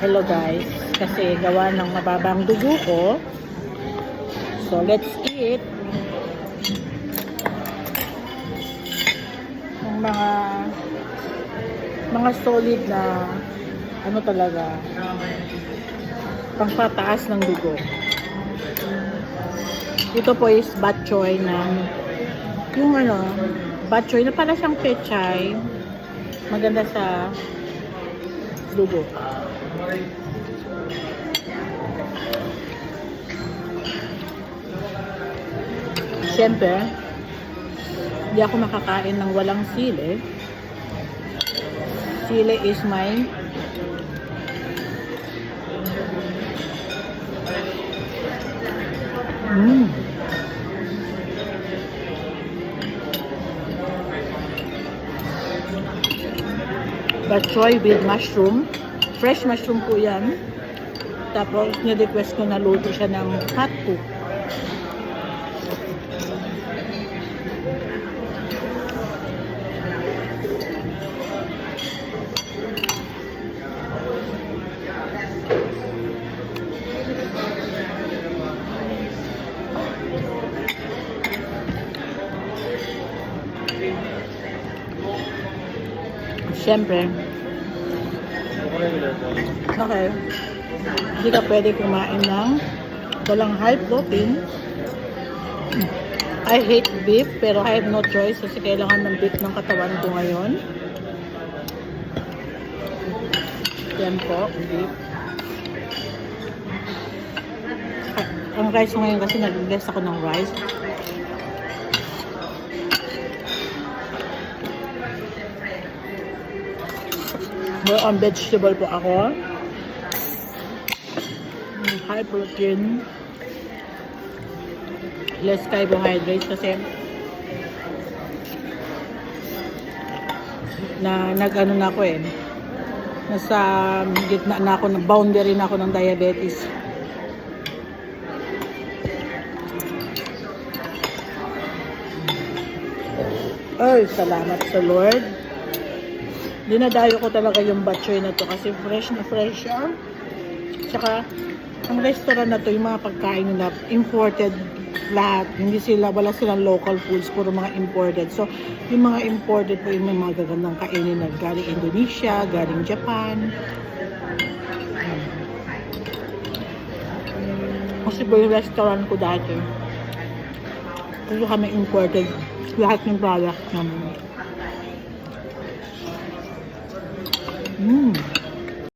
Hello guys, kasi gawa ng mababang dugo ko. So let's eat. Yung mga solid na ano talaga, pangpataas ng dugo. Ito po is bok choy na yung bok choy na para siyang pechay. Maganda sa dugo. Siyempre, hindi ako makakain ng walang sili. Sili is my bok choy with mushroom. Fresh mushroom po yan. Tapos, ni-request ko na luto siya ng hot cook. Siyempre, okay, hindi ka pwede kumain ng walang high protein. I hate beef, pero I have no choice kasi kailangan ng beef ng katawan ko ngayon. Yan po, beef. Ang rice ko ngayon kasi nag-invest ako ng rice. More on vegetable po ako. High protein. Less carbohydrates kasi nag-ano na ako eh. Nasa gitna na ako, boundary na ako ng diabetes. Ay, salamat sa Lord. Dinadayo ko talaga yung bok choy na to kasi fresh na fresh siya. Tsaka, ang restaurant na to, yung mga pagkain nila, imported lahat. Hindi sila, wala silang local foods, puro mga imported. So, yung mga imported po, yung mga gagandang kainin na galing Indonesia, galing Japan. Kasi po yung restaurant ko dati, kasi kami imported lahat ng product namin.